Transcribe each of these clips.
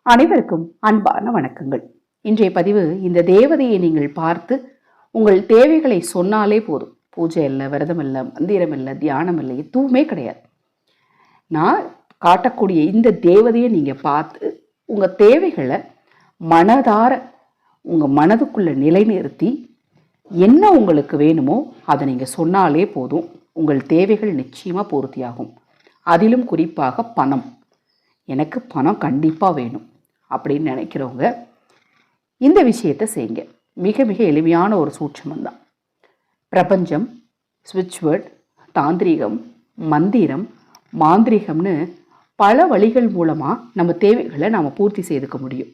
அனைவருக்கும் அன்பான வணக்கங்கள். இன்றைய பதிவு, இந்த தேவதையை நீங்கள் பார்த்து உங்கள் தேவைகளை சொன்னாலே போதும். பூஜை இல்லை, விரதம் இல்லை, மந்திரம் இல்லை, தியானம் இல்லை, எதுவுமே கிடையாது. நான் காட்டக்கூடிய இந்த தேவதையை நீங்கள் பார்த்து உங்கள் தேவைகளை மனதார உங்கள் மனதுக்குள்ளே நிலைநிறுத்தி என்ன உங்களுக்கு வேணுமோ அதை நீங்கள் சொன்னாலே போதும். உங்கள் தேவைகள் நிச்சயமாக பூர்த்தியாகும். அதிலும் குறிப்பாக பணம். எனக்கு பணம் கண்டிப்பாக வேணும் அப்படின்னு நினைக்கிறவங்க இந்த விஷயத்தை செய்யுங்க. மிக மிக எளிமையான ஒரு சூட்சமந்தான். பிரபஞ்சம், ஸ்விட்ச்வேர்ட், தாந்திரிகம், மந்திரம், மாந்திரிகம்னு பல வழிகள் மூலமாக நம்ம தேவைகளை நாம் பூர்த்தி செய்துக்க முடியும்.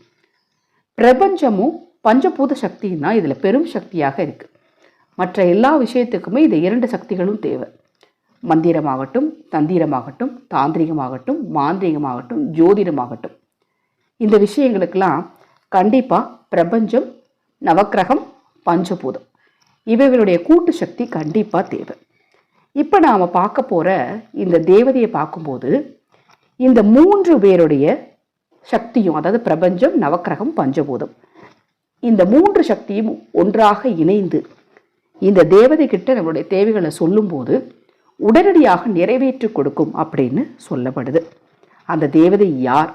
பிரபஞ்சமும் பஞ்சபூத சக்தியும் தான் இதில் பெரும் சக்தியாக இருக்குது. மற்ற எல்லா விஷயத்துக்குமே இந்த இரண்டு சக்திகளும் தேவை. மந்திரமாகட்டும், தந்திரமாகட்டும், தாந்திரிகமாகட்டும், மாந்திரிகமாகட்டும், ஜோதிடமாகட்டும், இந்த விஷயங்களுக்கெல்லாம் கண்டிப்பாக பிரபஞ்சம், நவக்கிரகம், பஞ்சபூதம் இவைகளுடைய கூட்டு சக்தி கண்டிப்பாக தேவை. இப்போ நாம் பார்க்க போகிற இந்த தேவதையை பார்க்கும்போது இந்த மூன்று பேருடைய சக்தியும், அதாவது பிரபஞ்சம், நவக்கிரகம், பஞ்சபூதம், இந்த மூன்று சக்தியும் ஒன்றாக இணைந்து இந்த தேவதை கிட்ட நம்மளுடைய தேவைகளை சொல்லும்போது உடனடியாக நிறைவேற்றி கொடுக்கும் அப்படின்னு சொல்லப்படுது. அந்த தேவதை யார்,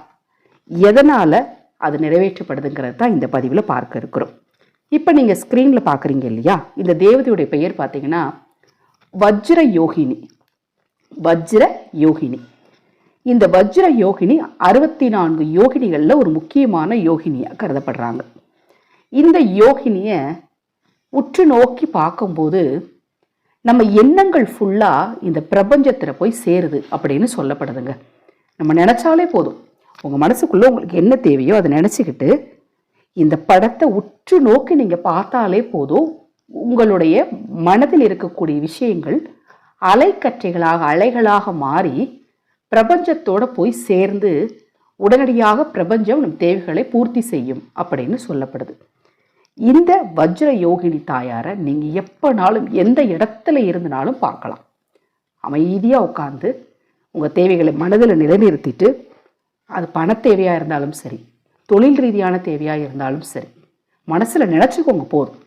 எதனால் அது நிறைவேற்றப்படுதுங்கிறது தான் இந்த பதிவில் பார்க்க இருக்கிறோம். இப்போ நீங்கள் ஸ்க்ரீனில் பார்க்குறீங்க இல்லையா, இந்த தேவதையுடைய பெயர் பார்த்தீங்கன்னா வஜ்ர யோகினி. வஜ்ர யோகினி. இந்த வஜ்ர யோகினி 64 யோகினிகளில் ஒரு முக்கியமான யோகினியாக கருதப்படுறாங்க. இந்த யோகினியை உற்று நோக்கி பார்க்கும்போது நம்ம எண்ணங்கள் ஃபுல்லாக இந்த பிரபஞ்சத்தில் போய் சேருது அப்படின்னு சொல்லப்படுதுங்க. நம்ம நினச்சாலே போதும், உங்கள் மனசுக்குள்ளே உங்களுக்கு என்ன தேவையோ அதை நினச்சிக்கிட்டு இந்த படத்தை உற்று நோக்கி நீங்கள் பார்த்தாலே போதும், உங்களுடைய மனதில் இருக்கக்கூடிய விஷயங்கள் அலைக்கற்றைகளாக, அலைகளாக மாறி பிரபஞ்சத்தோடு போய் சேர்ந்து உடனடியாக பிரபஞ்சம் நம் தேவைகளை பூர்த்தி செய்யும் அப்படின்னு சொல்லப்படுது. இந்த வஜ்ர யோகினி தாயாரை நீங்கள் எப்போனாலும் எந்த இடத்துல இருந்தனாலும் பார்க்கலாம். அமைதியாக உட்காந்து உங்கள் தேவைகளை மனதில் நிலைநிறுத்திட்டு, அது பண தேவையாக இருந்தாலும் சரி, தொழில் ரீதியான தேவையாக இருந்தாலும் சரி, மனசில் நினச்சிக்கோங்க போதும்.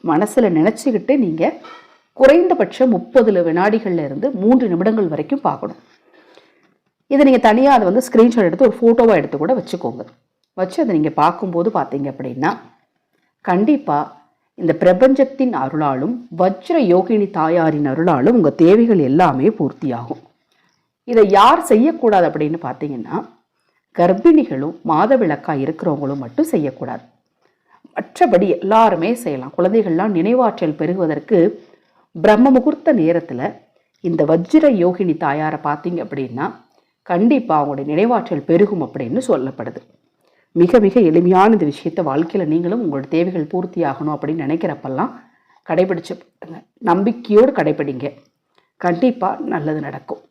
மனசில் நினச்சிக்கிட்டு நீங்கள் குறைந்தபட்சம் 30 வினாடிகளில் இருந்து 3 நிமிடங்கள் வரைக்கும் பார்க்கணும். இதை நீங்கள் தனியாக அதை வந்து ஸ்க்ரீன்ஷாட் எடுத்து ஒரு ஃபோட்டோவாக எடுத்து கூட வச்சுக்கோங்க. வச்சு அதை நீங்கள் பார்க்கும்போது பார்த்தீங்க அப்படின்னா கண்டிப்பாக இந்த பிரபஞ்சத்தின் அருளாலும் வஜ்ர யோகினி தாயாரின் அருளாலும் உங்கள் தேவைகள் எல்லாமே பூர்த்தியாகும். இதை யார் செய்யக்கூடாது அப்படின்னு பார்த்தீங்கன்னா, கர்ப்பிணிகளும் மாதவிலக்காக இருக்கிறவங்களும் மட்டும் செய்யக்கூடாது. மற்றபடி எல்லாருமே செய்யலாம். குழந்தைகள்லாம் நினைவாற்றல் பெருகுவதற்கு பிரம்ம முகூர்த்த நேரத்தில் இந்த வஜ்ர யோகினி தாயாரை பார்த்தீங்க அப்படின்னா கண்டிப்பாக அவங்களுடைய நினைவாற்றல் பெருகும் அப்படின்னு சொல்லப்படுது. மிக மிக எளிமையான இந்த விஷயத்தை வாழ்க்கையில் நீங்களும் உங்களோட தேவைகள் பூர்த்தி ஆகணும் அப்படின்னு நினைக்கிறப்பெல்லாம் கடைபிடிச்சு நம்பிக்கையோடு கடைபிடிங்க. கண்டிப்பாக நல்லது நடக்கும்.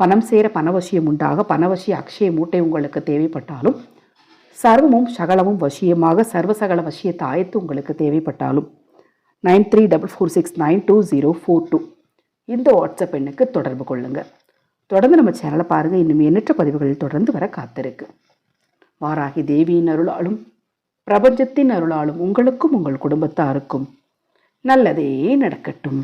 பணம் சேர பணவசியம் உண்டாக பணவசிய அக்ஷய மூட்டை உங்களுக்கு தேவைப்பட்டாலும், சர்வமும் சகலமும் வசியமாக சர்வசகல வசிய தாயத்து உங்களுக்கு தேவைப்பட்டாலும் 9344692042 இந்த வாட்ஸ்அப் எண்ணுக்கு தொடர்பு கொள்ளுங்கள். தொடர்ந்து நம்ம சேனலை பாருங்கள். இன்னும் எண்ணற்ற பதிவுகள் தொடர்ந்து வர காத்திருக்கு. வாராகி தேவியின் அருளாலும் பிரபஞ்சத்தின் அருளாலும் உங்களுக்கும் உங்கள் குடும்பத்தாருக்கும் நல்லதே நடக்கட்டும்.